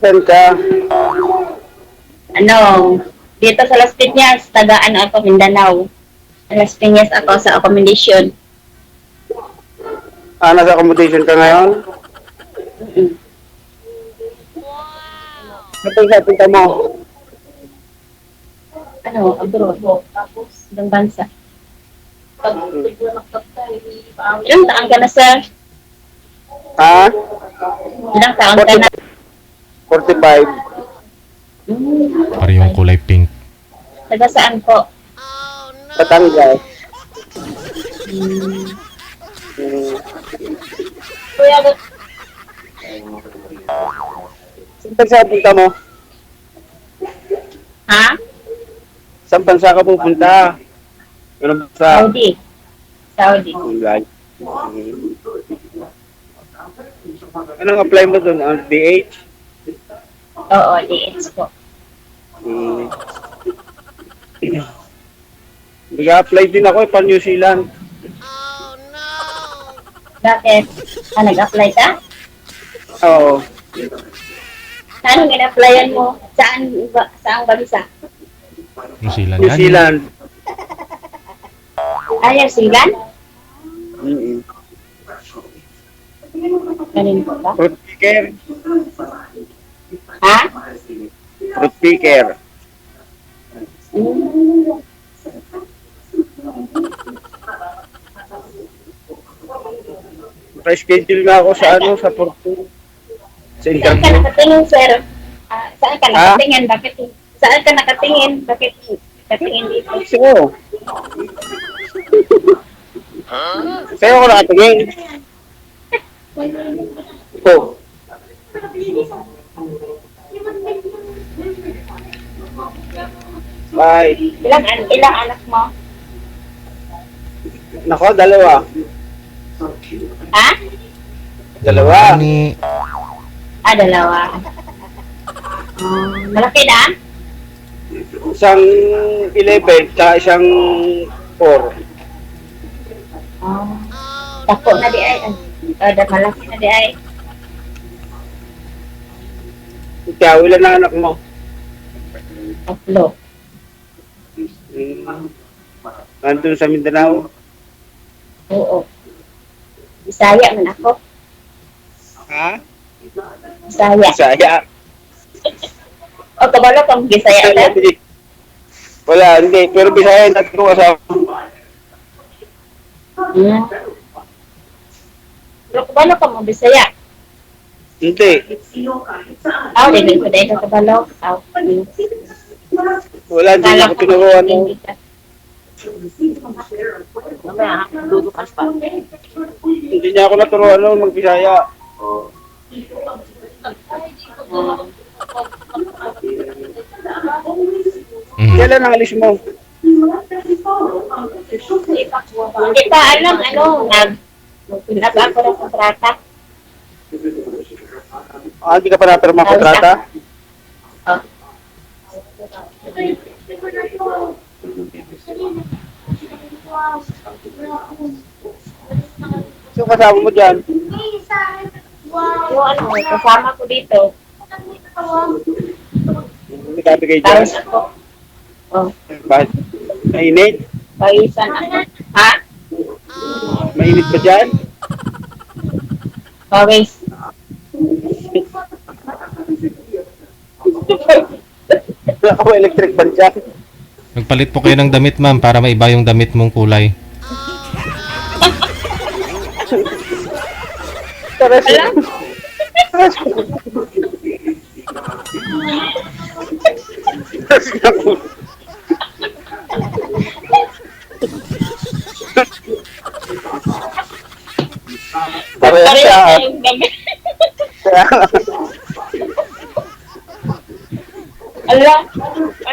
Saan ka? Ano, dito sa Las Piñas, taga ano ako, Mindanao. Las Piñas ako sa accommodation. Nasa accommodation ka ngayon? Mm-mm. Saan sa punta mo? Ano, abroad. Ibang bansa. Ilang taon ka na, sir? Ha? Ilang taon ka na? 45. Parehong kulay pink. Taga saan po? Batangas. Hmm. Hmm. Kuya, Saan sa punta mo? ha? Saan bansa ka pupunta? Ano sa Saudi. Saudi. Ulay? Anong apply mo doon? Ang DH? Oo, DH po. Hmm. Nag-apply din ako pa New Zealand. Bakit? Nag-apply ka? Oo. Saan in-applyan mo? Saan bansa? New Zealand New yan. Zealand. New Zealand? Mm-mm. Ganun po ba? Fruit picker. Ha? Fruit picker. Hmm. Naka-schedule na ako sa sa Porto. Sa Saan ka interview. nakatingin, sir? Saan ka Ha? nakatingin? Bakit? Saan ka nakatingin? Bakit nakatingin dito? Sa'yo. Sa'yo ako nakatingin. Ito. Bye. Ilang anak mo? Nako, dalawa. Ha? Dalawa. Ni Dalawa. Malaki na? Isang 11, tsaka isang 4. Oh. Tako na di ay. Malaki na di ay. Ikaw, ilan ang anak mo? Tatlo. Nandun sa Mindanao. Oo. Bisaya man ako. Ha? Bisaya. Bisaya. O, kabalo kang Bisaya ka? Wala, hindi. Pero Bisaya yung tatlo kasama. Hmm. Pero kabalo ka mo Bisaya? Hindi. Hindi ko dahil ka kabalo. Wala, hindi niya ako tinuruan. Mamaya, dudukas pa. Hindi niya ako naturuan noon mag-Bisaya. Kailan ang alis mo? Hindi pa alam, nag ako ng kontrata. Hindi ka pa napirma kontrata? Oh. So, kasama mo dyan? Yung kasama ko dito, Hindi ka bigay dyan? tapos ako, Bakit? Mainit? pawisan ako. Ha? Mainit ba dyan? Pawis. Wala ka ba electric ban dyan? Magpalit po kayo ng damit, ma'am, para maiba yung damit mong kulay. Taras Alam? Parehas Pareho siya. tayong damit. Alam,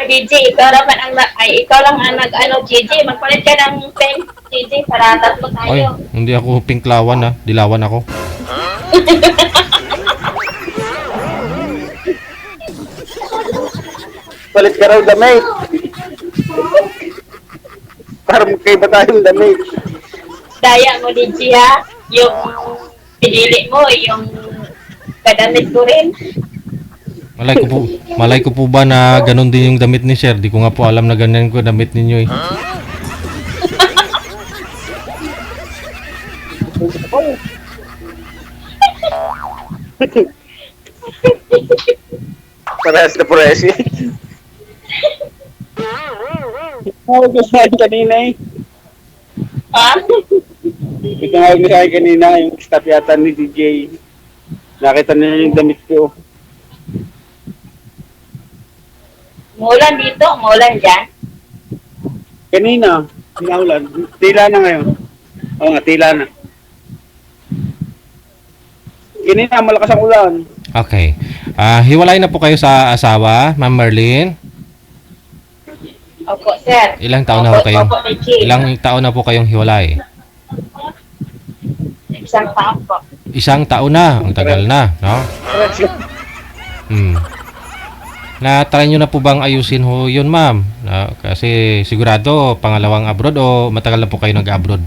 JJ, ikaw lang ang JJ, magpalit ka ng pen, JJ, para tatlo Ay, tayo. hindi ako pinklawan ha. Dilawan ako. Palit ka raw damit. Para magkaiba tayong damit. Daya mo, JJ, ha? Yung pinili mo, yung kadamit ko rin. Malay ko po ba na ganun din yung damit ni sir? Di ko nga po alam na ganyan ko damit ninyo eh. Parehas na parehas eh. Tawag ko sa akin kanina eh. Ha? Tawag ko sa akin kanina yung staff yata ni DJ. Nakita niya yung damit ko. Umulan dito, umulan dyan. Kanina, pinaulan. Tila na ngayon. Oo nga, tila na. Kanina, malakas ang ulan. Okay. Hiwalay na po kayo sa asawa, Ma'am Merlin? Opo, sir. Ilang taon na po kayo? Opo, Reggie. Ilang taon na po kayong hiwalay? Isang taon po. Isang taon na. Ang tagal na, no? Na-try nyo na po bang ayusin ho yun, ma'am? Kasi sigurado, pangalawang abroad o matagal na po kayo nag-abroad?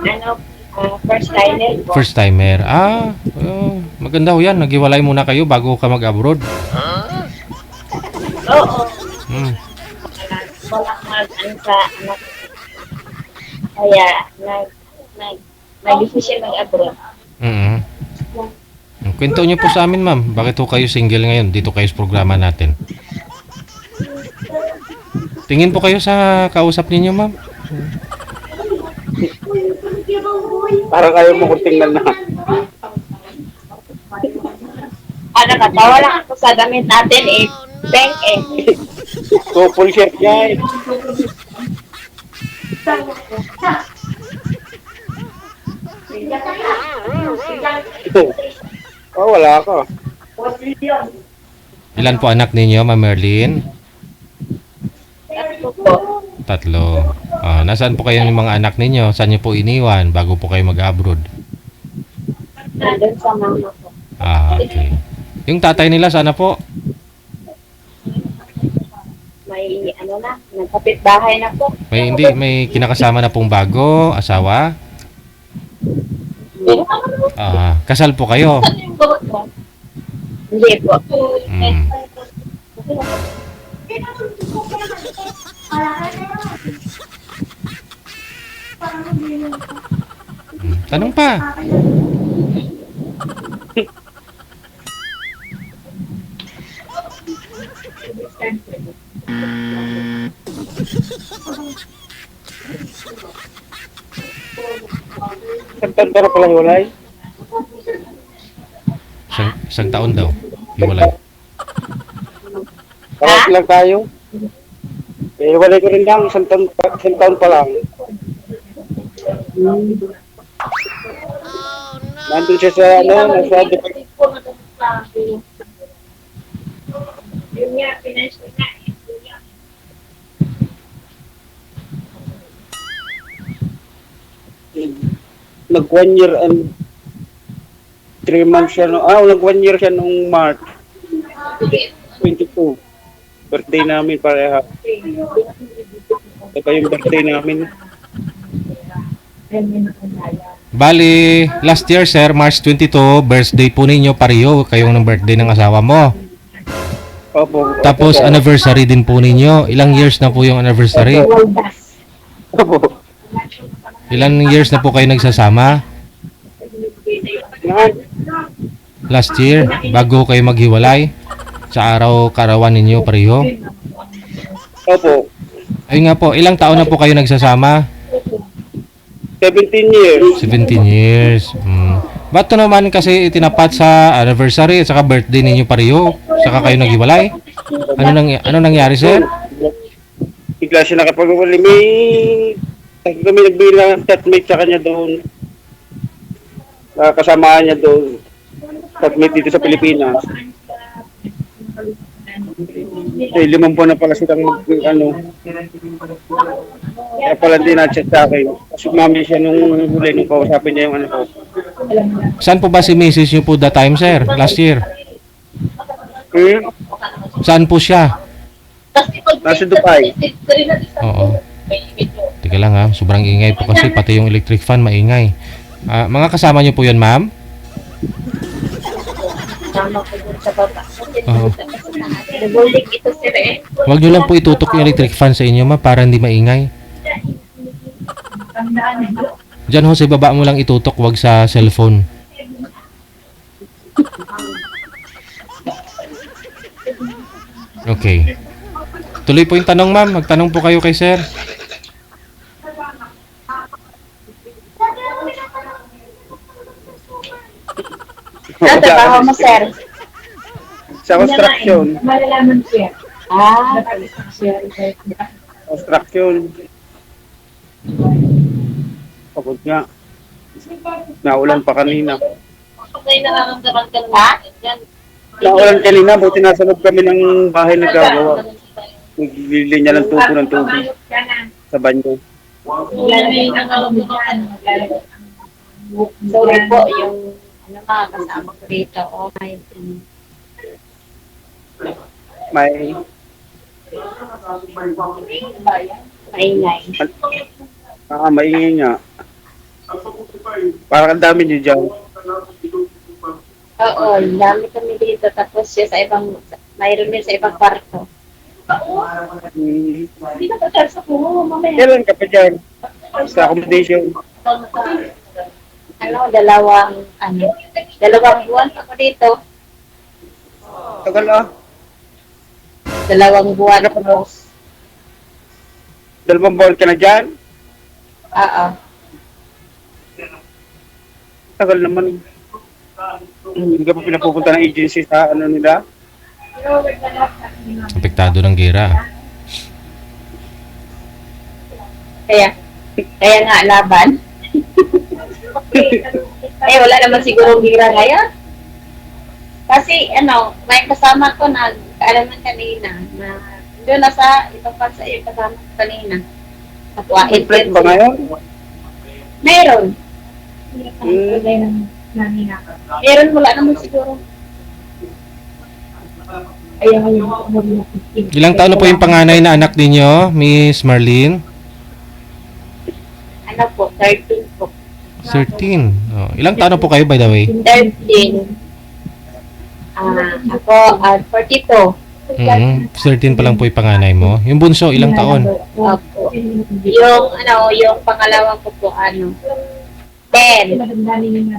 Ano, first timer po. First timer. Maganda ho yan. Naghiwalay muna kayo bago ka mag-abroad. Oo. Hmm. Walang mag-ano sa anak. Kaya, nag-decision mag-abroad. Mm-hmm. Kwento nyo po sa amin, ma'am. Bakit ho kayo single ngayon? Dito kayo sa programa natin. Tingin po kayo sa kausap ninyo, ma'am. Parang kayo mo kung tingnan na. Ano, natawa lang ako sa damit natin eh. Bank eh. Couple shirt niya eh. Oh, wala ako. Ilan po anak ninyo, ma'am Merlin? Tatlo po. Tatlo. Nasaan po kayo ng mga anak ninyo? Saan nyo po iniwan bago po kayo mag-abroad? Nandun sa mama ko. Okay. Yung tatay nila, sana po? May ano na, nagkapit bahay na po. May kinakasama na pong bago, asawa? Kasal po kayo? Hindi po. Hmm. Tanong pa. Isang taon pala hiwalay. Isang taon daw. Hiwalay. Parang lang tayo. Eh, hiwalay ko rin lang. Isang taon pa lang. Nandun siya sa nasa Yun nga, finish ko na. nag 1 year and 3 months siya nag 1 year siya nung March 22. Birthday namin pareha. Ito yung birthday namin. Bali, last year, sir, March 22, birthday po ninyo, pareho kayong ng birthday ng asawa mo. Opo. Tapos, anniversary din po ninyo. Ilang years na po yung anniversary? Opo. Ilang years na po kayo nagsasama? Last year, bago kayo maghiwalay? Sa araw-karawan ninyo, pareho? Opo. Ayun nga po, ilang taon na po kayo nagsasama? 17 years. 17 years. Ba't to naman kasi itinapat sa anniversary at saka birthday ninyo pareho? Saka kayo naghiwalay? Ano nangyari, sir? Bigla siya nakapag-wali. Kami nagbilang chatmate sa kanya doon. Kasamaan niya doon. Chatmate dito sa Pilipinas. 5 buwan na pala silang kaya pala din na-chat sa akin. Kasi mami siya nung huli nung kausapin niya yung ko. Saan po ba si Mrs. nyo po that time, sir? Last year? Saan po siya? Nasa Dubai. Oo. Teka lang ha, sobrang ingay po kasi pati yung electric fan maingay. Mga kasama nyo po yun, ma'am? Kasama ko dun sa baba. Oo. Nagulik ito sir eh. Huwag nyo lang po itutok yung electric fan sa inyo, ma'am, para hindi maingay. Diyan ho, sa baba mo lang itutok, wag sa cellphone. Okay. Tuloy po yung tanong, ma'am. Magtanong po kayo kay sir. Ano trabaho mo sir? Sa construction. Malalaman siya. Ah, Construction. Pagod nga. Naulan pa kanina. may nararamdaman ka na dyan. Naulan kanina, buti nasa loob kami ng bahay nagagawa. Naglilinya ng tubo ng tubig sa banyo. Sorry po, yung ano mga kasama ko dito. Oh, May maingay. maingay nga. Parang ang dami nyo dyan. Oo, dami kami dito. Tapos yung sa ibang, mayroon din sa ibang kwarto. Hmm. Hindi na pa sa puno, mamaya. Kailan ka pa dyan? Sa accommodation. Dalawang buwan ako dito. Tagal ah. Dalawang buwan ako. Dalawang buwan ka na dyan? Oo. Tagal naman. Hindi ka pa pinapupunta ng agency sa ano nila? Apektado ng gera. Kaya nga laban. Wala naman siguro gira ngayon. Kasi may kasama ko nag-alaman kanina na doon na sa ibang bansa yung kasama ko kanina. Complete ba ngayon? Meron. Meron, wala naman siguro. Ilang taon na po yung panganay na anak ninyo, Miss Marlene? Ano po, 13 po. 13. Oh, ilang taon na po kayo, by the way? 13. Ako, 42. 13 pa lang po yung panganay mo. Yung bunso, ilang taon? Opo. Yung pangalawa ko po, 10.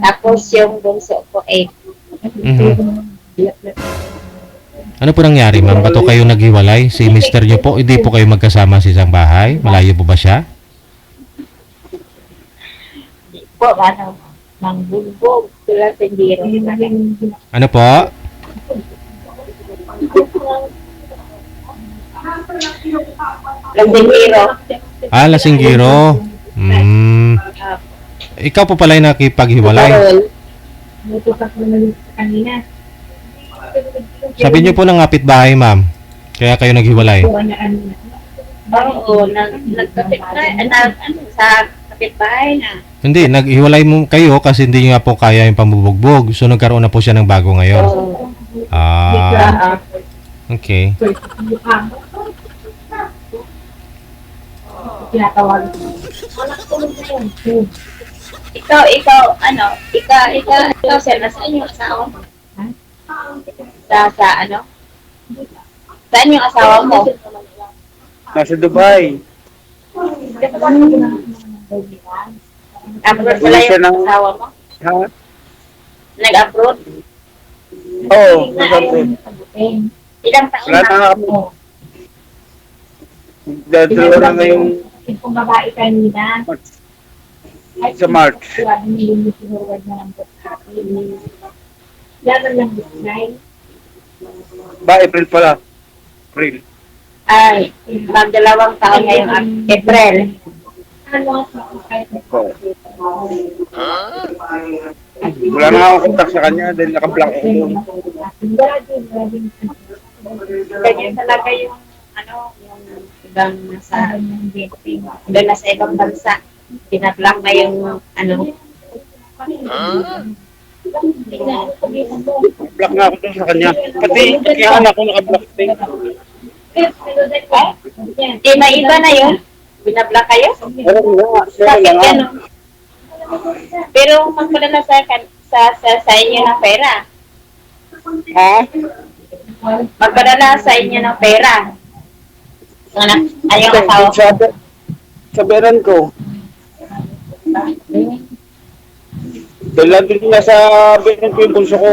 Tapos yung bunso ko, 8. Ano po nangyari, ma'am? Ba't po kayo naghiwalay? Si mister nyo po, hindi po kayo magkasama sa isang bahay? Malayo po ba siya? Po, ng bulbog. Sila sendiro. Ano po? Sendiro. Lasinggiro. Ikaw po pala yung nakipaghiwalay. Sabi niyo po ng kapitbahay, ma'am. Kaya kayo naghiwalay. Oo, nagkapitbahay. Sa kapitbahay na. Hindi, naghiwalay mo kayo kasi hindi niyo nga po kaya yung pambubugbog. So nagkaroon na po siya ng bago ngayon. Okay. Ikaw, sir, nasaan yung asawa mo? Saan yung asawa mo? Nasa Dubai. Abroad pala yung asawa mo? Ha? Nag-abroad? Oo, nasa abroad. Ilang taon Wala na nga na? po. Dalawa na ngayong Kung babae kanina, sa March. sigurado nilinis sinurwad na lang po sa akin. Gano'n lang design. Ba, April pala. April. Ay, magdalawang taon ngayong April. Ano ang kahit Oo. Wala na nga akong contact sa kanya dahil naka-block ako doon. Ganyan talaga yung yung ibang nasa doon na sa ibang bansa. Pinablock na yung Block nga ako doon sa kanya. Pati yung anak ko naka-block din. may iba na yun. Binablock kayo? Oo nga. Bakit gano'n? Pero magpadala sa inyo ng pera. Ha? Magpadala sa inyo ng pera. Anak, ayong asawa ko. Sa beran ko. Dahil nandun niya sa beran ko yung bunso ko.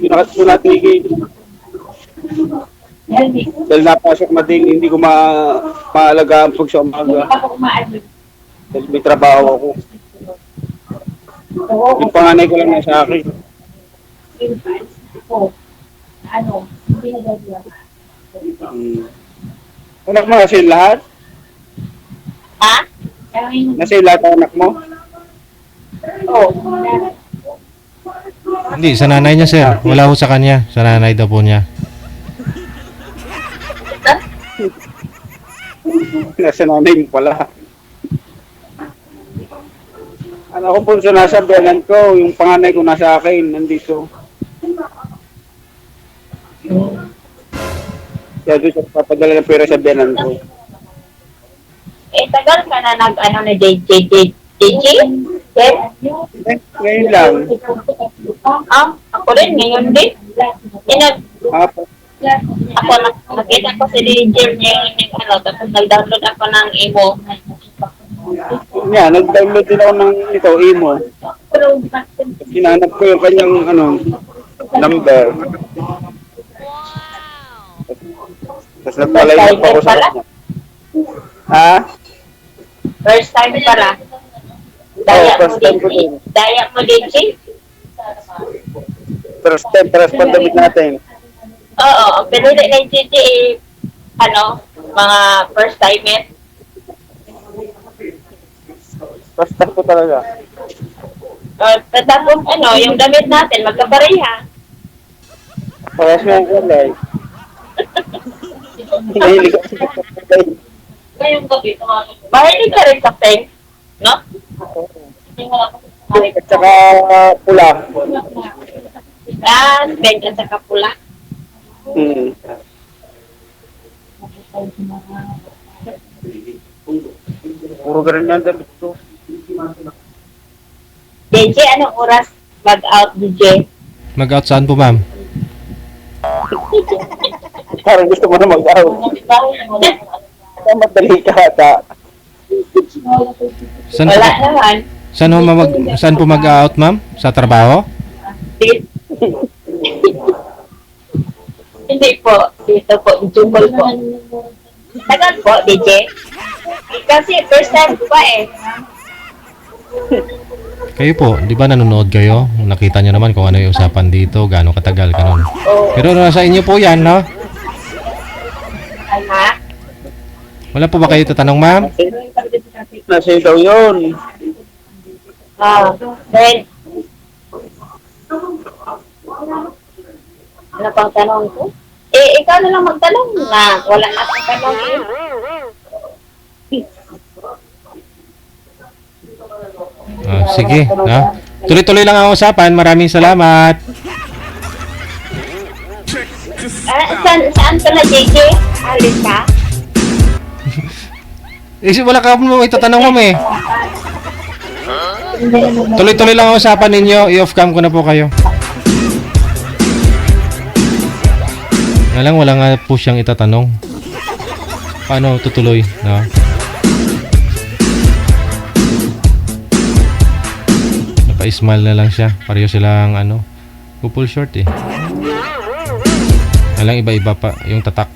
Yung natigil. Dahil napasok mading, hindi ko maalagaan pag sa umaga. Dahil may trabaho ako. Yung panganay ko lang nasa akin. Ano, hindi na gagawa. Anak mo, nasa yung lahat? Ha? Nasa yung lahat ang anak mo? Oo. Hindi, sa nanay niya, sir. Wala ho sa kanya. Sa nanay daw po niya. Nasa nanay mo pala. Anak ko po sa nasa beran ko, yung panganay ko nasa akin, nandito. Kaya doon siya papadala ng pera sa beran ko. Eh, tagal ka na nag-ano ni DJ? Ngayon lang. Ako rin, ngayon din. Apo. Ako, nakita ko si DJ niya yung ano, tapos nag-download ako ng emo. Nga, nag-download din ako ng ito, emo. Hinanap ko yung kanyang number. Tapos nagpalay pa ako sa kanya. Ha? First time pala. first time ko din. Daya mo, DJ? First time, para sa pandamit natin. Oo, ang pinili ng DJ, ano, mga first timer. First time ko talaga. Tapos, ano, yung damit natin, magkapareha. Paras mo yung kulay. Hinahilig ako sa kulay. Ngayong gabi, mahilig ka rin sa pink, no? At saka pula. Pink at saka pula. Puro ganun yan damit ko. DJ, anong oras mag-out, DJ? Mag-out saan po, ma'am? Parang gusto mo na mag-out. Madali ka ata. Saan po, Wala naman. saan po mag-out, ma'am? Sa trabaho? Hindi po. Dito po. Jungkol po. Tagal po, DJ. Kasi first time ko pa eh. Kayo po, di ba nanonood kayo? Nakita nyo naman kung ano yung usapan dito, gaano katagal, ganun. Pero nasa inyo po yan, no? Ha? Wala po ba kayo tatanong, ma'am? Nasa daw yun. Then, ano pang tanong ko? Eh, ikaw na lang magtanong na. Wala na akong tanong eh. Sige, no? Tuloy-tuloy lang ang usapan. Maraming salamat. Saan ka na, JJ? Alis ka? Wala ka mo itatanong, ma'am eh. Tuloy-tuloy lang ang usapan ninyo. I-off cam ko na po kayo. Wala nga po siyang itatanong. Paano tutuloy, no? Naka-smile na lang siya. Pareho silang couple short eh. Walang iba-iba pa yung tatak.